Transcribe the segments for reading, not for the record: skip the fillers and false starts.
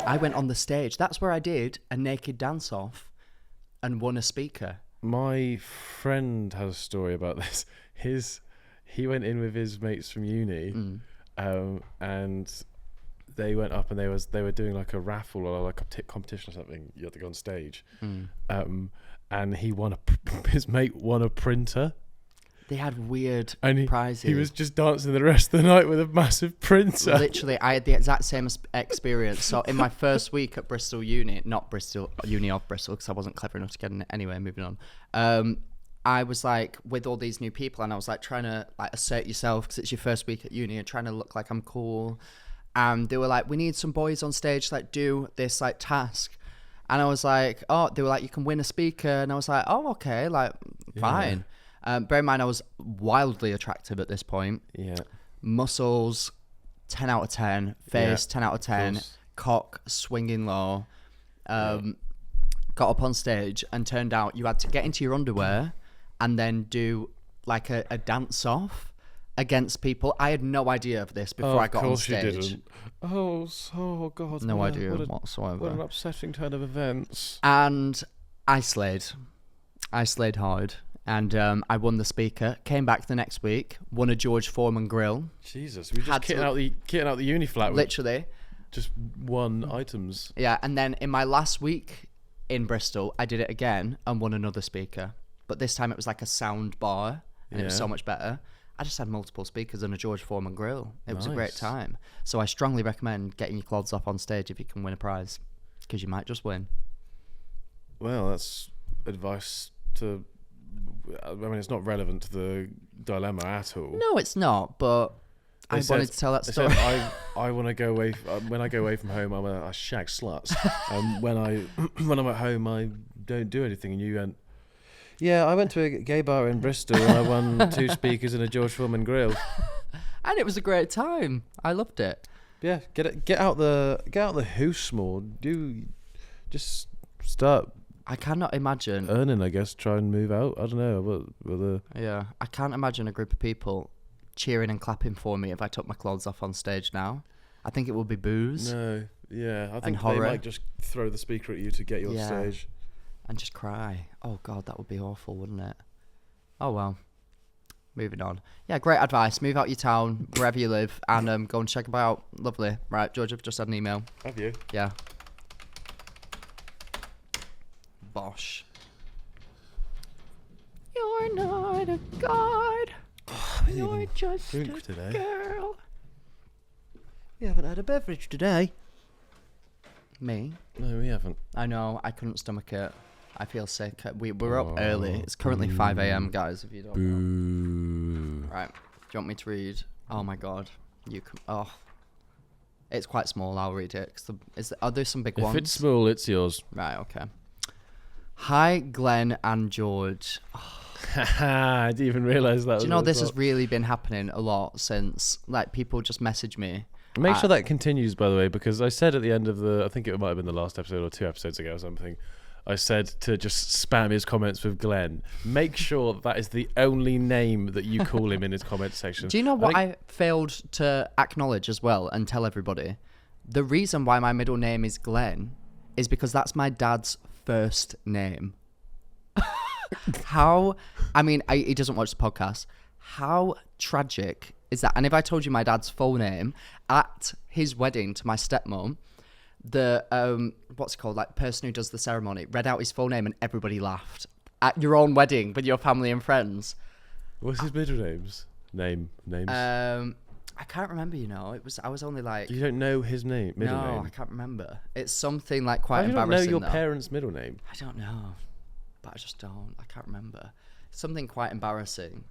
I went on the stage. That's where I did a naked dance-off and won a speaker. My friend has a story about this. He went in with his mates from uni, and they went up and they were doing like a raffle or like a competition or something. You had to go on stage, and his mate won a printer. They had weird prizes. He was just dancing the rest of the night with a massive printer. Literally, I had the exact same experience. So in my first week at Bristol Uni, not Bristol Uni of Bristol, because I wasn't clever enough to get in it anyway, moving on. I was like with all these new people, and I was like trying to like assert yourself because it's your first week at uni and trying to look like I'm cool. And they were like, we need some boys on stage to like do this like task. And I was like, oh, they were like, you can win a speaker. And I was like, oh, okay, like fine. Bear in mind, I was wildly attractive at this point. Yeah. Muscles, 10 out of 10. Face, 10 out of 10. Cock, swinging low. Got up on stage and turned out you had to get into your underwear and then do like a dance-off against people. I had no idea of this before I got on stage. Of course you didn't. Oh, God. No idea whatsoever. What an upsetting turn of events. And I slayed. I slayed hard. And I won the speaker, came back the next week, won a George Foreman grill. Jesus, we just kitting out the uni flat. Literally. Just won items. Yeah, and then in my last week in Bristol, I did it again and won another speaker. But this time it was like a sound bar, and it was so much better. I just had multiple speakers and a George Foreman grill. It was a great time. So I strongly recommend getting your clothes off on stage if you can win a prize, because you might just win. Well, that's advice to... I mean, it's not relevant to the dilemma at all. No, it's not, but I wanted to tell that story. I want to go away... when I go away from home, I'm a shag slut. When I'm at home, I don't do anything. And you went... Yeah, I went to a gay bar in Bristol and I won 2 speakers and a George Foreman grill. And it was a great time. I loved it. Yeah, get out the house more. Just start... I cannot imagine earning, I guess. Try and move out. I don't know. Yeah, I can't imagine a group of people cheering and clapping for me if I took my clothes off on stage now. I think it would be booze. No, yeah, I think they horror. might just throw the speaker at you to get you on stage. And just cry. Oh God, that would be awful, wouldn't it? Oh well. Moving on. Yeah, great advice. Move out your town, wherever you live, and go and check them out. Lovely. Right, George, I've just had an email. Have you? Yeah. Bosh. You're not a god. You're just a girl. We haven't had a beverage today. Me? No, we haven't. I know. I couldn't stomach it. I feel sick. We're up early. It's currently 5 a.m, guys, if you don't know. Right. Do you want me to read? Oh, my God. You can... Oh. It's quite small. I'll read it. Are there some big ones? If it's small, it's yours. Right, okay. Hi, Glenn and George. I didn't even realise that. Do you know this has really been happening a lot since, like, people just message me. Make sure that continues, by the way, because I said at the end of I think it might have been the last episode or 2 episodes ago or something, I said to just spam his comments with Glenn. Make sure that is the only name that you call him in his comment section. Do you know what I failed to acknowledge as well and tell everybody? The reason why my middle name is Glenn is because that's my dad's first name. He doesn't watch the podcast. How tragic is that? And if I told you my dad's full name at his wedding to my stepmom, the what's it called, like, person who does the ceremony read out his full name and everybody laughed at your own wedding with your family and friends. What's his middle names? Names? I can't remember. I was only like... You don't know his name? Middle name? No, I can't remember. It's something like quite embarrassing. You don't know your parents' middle name? I don't know, but I just don't. I can't remember. Something quite embarrassing.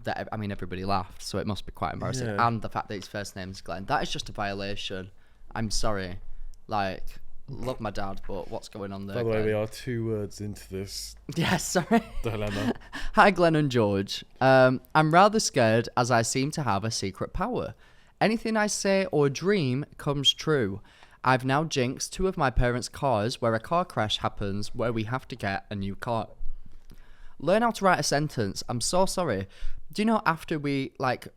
Everybody laughed, so it must be quite embarrassing. Yeah. And the fact that his first name's Glenn, that is just a violation. I'm sorry. Like, love my dad, but what's going on there? By the way, we are 2 words into this. Yeah, sorry. Dilemma. Hi, Glenn and George. I'm rather scared as I seem to have a secret power. Anything I say or dream comes true. I've now jinxed 2 of my parents' cars where a car crash happens where we have to get a new car. Learn how to write a sentence. I'm so sorry, Do you know after we like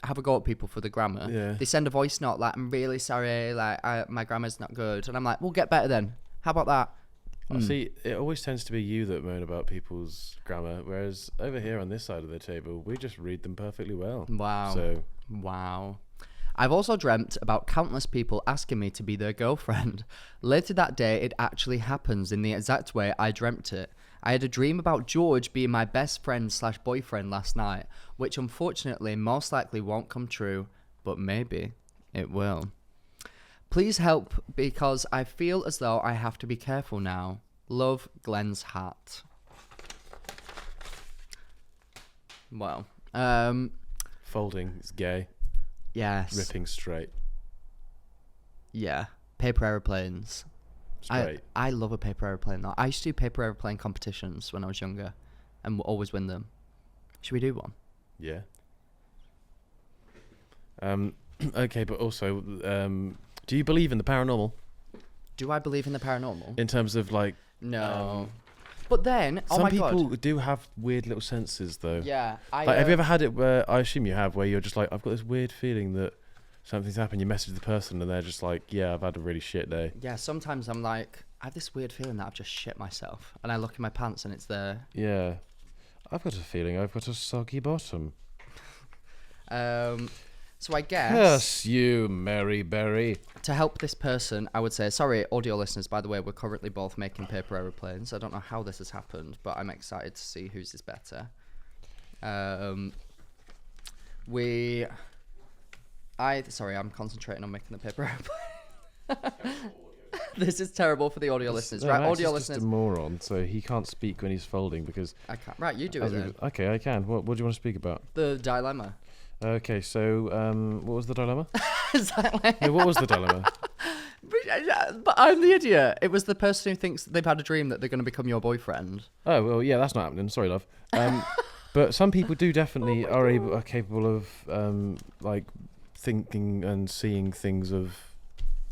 have a go at people for the grammar, Yeah. they send a voice note like, I'm really sorry, like my grammar's not good. And I'm like, we'll get better then. How about that? See, it always tends to be you that moan about people's grammar, whereas over here on this side of the table, we just read them perfectly well. Wow. So, Wow. I've also dreamt about countless people asking me to be their girlfriend. Later that day, it actually happens in the exact way I dreamt it. I had a dream about George being my best friend / boyfriend last night, which unfortunately most likely won't come true, but maybe it will. Please help because I feel as though I have to be careful now. Love, Glenn's hat. Well, folding is gay. yes. Ripping straight. Yeah. Paper aeroplanes. Straight. I love a paper aeroplane though. I used to do paper aeroplane competitions when I was younger and always win them. Should we do one? Yeah. Okay, but also, do you believe in the paranormal? Do I believe in the paranormal? In terms of like, No. But then, oh some my people god. do have weird little senses though. Yeah. Like, have you ever had it where, I assume you have, where you're just like, I've got this weird feeling that something's happened. You message the person and they're just like, yeah, I've had a really shit day. Yeah, sometimes I'm like, I have this weird feeling that I've just shit myself. And I look in my pants and it's there. Yeah. I've got a feeling I've got a soggy bottom. So I guess Curse you, Mary Berry. to help this person, I would say, sorry, audio listeners, by the way, we're currently both making paper aeroplanes. I don't know how this has happened, but I'm excited to see whose is better. Sorry, I'm concentrating on making the paper aeroplane. This is terrible for the audio listeners. No, Right, Max audio is listeners. just a moron, so he can't speak when he's folding because... I can't. Right, you do it then. Okay, I can. What do you want to speak about? The dilemma. Okay, so what was the dilemma? Is that like... No, what was the dilemma? But I'm the idiot. It was the person who thinks they've had a dream that they're going to become your boyfriend. Oh, well, yeah, that's not happening. Sorry, love. But some people do definitely are capable of like thinking and seeing things of...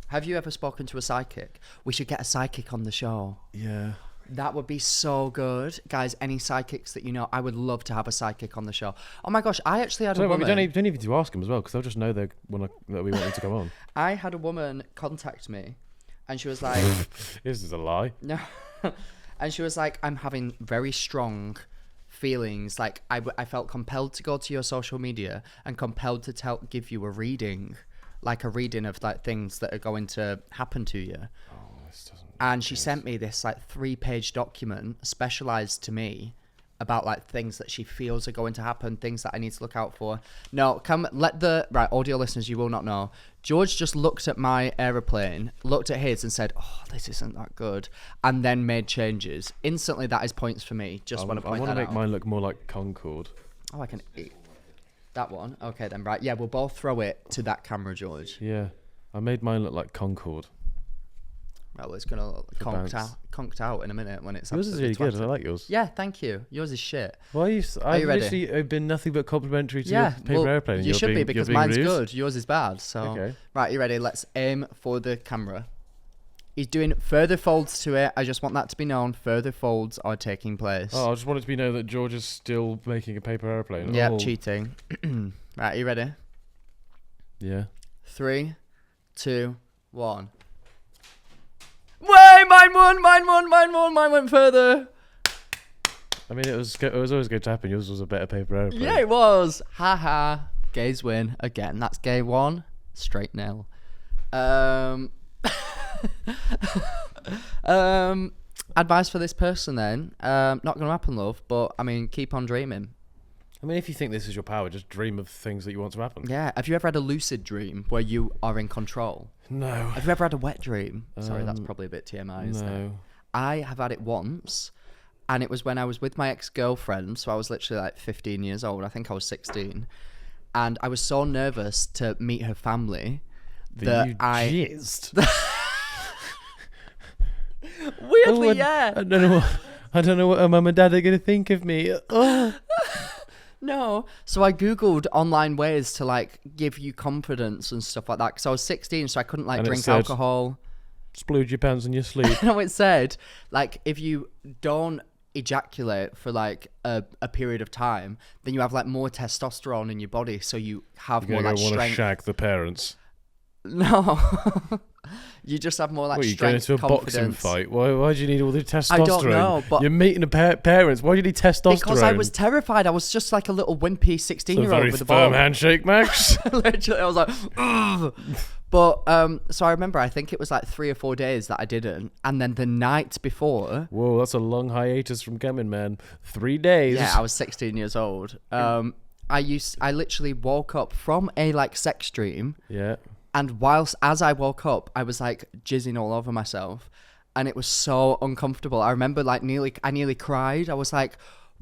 Have you ever spoken to a psychic? We should get a psychic on the show. Yeah. That would be so good. Guys, any psychics that you know, I would love to have a psychic on the show. Oh my gosh, I actually had a woman... We don't even need to ask them as well, because they'll just know that we want them to come on. I had a woman contact me, and she was like... This is a lie. No. And she was like, I'm having very strong feelings. Like, I felt compelled to go to your social media and compelled to give you a reading. Like a reading of like things that are going to happen to you. And she sent me this like 3-page document specialized to me about like things that she feels are going to happen, things that I need to look out for. No, right, audio listeners, you will not know. George just looked at my aeroplane, looked at his and said, oh, this isn't that good. And then made changes. Instantly, that is points for me. Just want to point that out. I want to make mine look more like Concorde. Oh, I can eat that one. Okay then, right. Yeah, we'll both throw it to that camera, George. Yeah. I made mine look like Concorde. Well, it's going to look conked out in a minute when it's... Yours is really good. I like yours. Yeah, thank you. Yours is shit. Why you ready? Literally been nothing but complimentary to your paper airplane. You should be, because mine's rude. good. Yours is bad. So, okay. Right, you ready? Let's aim for the camera. He's doing further folds to it. I just want that to be known. Further folds are taking place. Oh, I just want it to be known that George is still making a paper airplane. Yep, cheating. Right, you ready? Yeah. 3, 2, 1. Way, mine went further. I mean, it was always going to happen. Yours was a better paper airplane. Yeah, it was. Haha. Gays win again. That's gay 1, straight nil. Advice for this person then. Not going to happen, love, but I mean, keep on dreaming. I mean, if you think this is your power, just dream of things that you want to happen. Yeah. Have you ever had a lucid dream where you are in control? No. Have you ever had a wet dream? Sorry, that's probably a bit TMI, isn't it? No. I have had it once, and it was when I was with my ex-girlfriend, so I was literally like 15 years old. I think I was 16. And I was so nervous to meet her family that you I... jizzed. Weirdly, yeah. I don't know what her mum and dad are going to think of me. No. So I Googled online ways to like give you confidence and stuff like that, because I was 16, so I couldn't like drink alcohol. Splooge your pants in your sleep. No, it said like if you don't ejaculate for like a period of time, then you have like more testosterone in your body, so you have You're more like want to strength. shag the parents. No. You just have more like What, you strength, going into a confidence. boxing fight? Why do you need all the testosterone? I don't know, but you're meeting the parents. Why do you need testosterone? because I was terrified. I was just like a little wimpy 16-year-old with a firm ball. handshake, Max. Literally, I was like, ugh. But so I remember, I think it was like 3 or 4 days that I didn't, and then the night before. Whoa, that's a long hiatus from coming, man. 3 days. Yeah, I was 16 years old. I literally woke up from a like sex dream. Yeah. And as I woke up, I was like jizzing all over myself, and it was so uncomfortable. I remember like I nearly cried. I was like,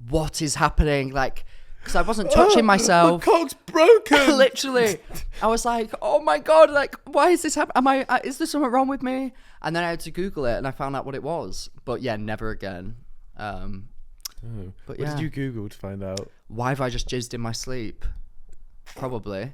"What is happening?" Like, because I wasn't touching myself. My cock's broken. Literally, I was like, "Oh my god! Like, why is this happening? Is there something wrong with me?" And then I had to Google it, and I found out what it was. But yeah, never again. But What yeah, did you Google to find out? why have I just jizzed in my sleep? Probably.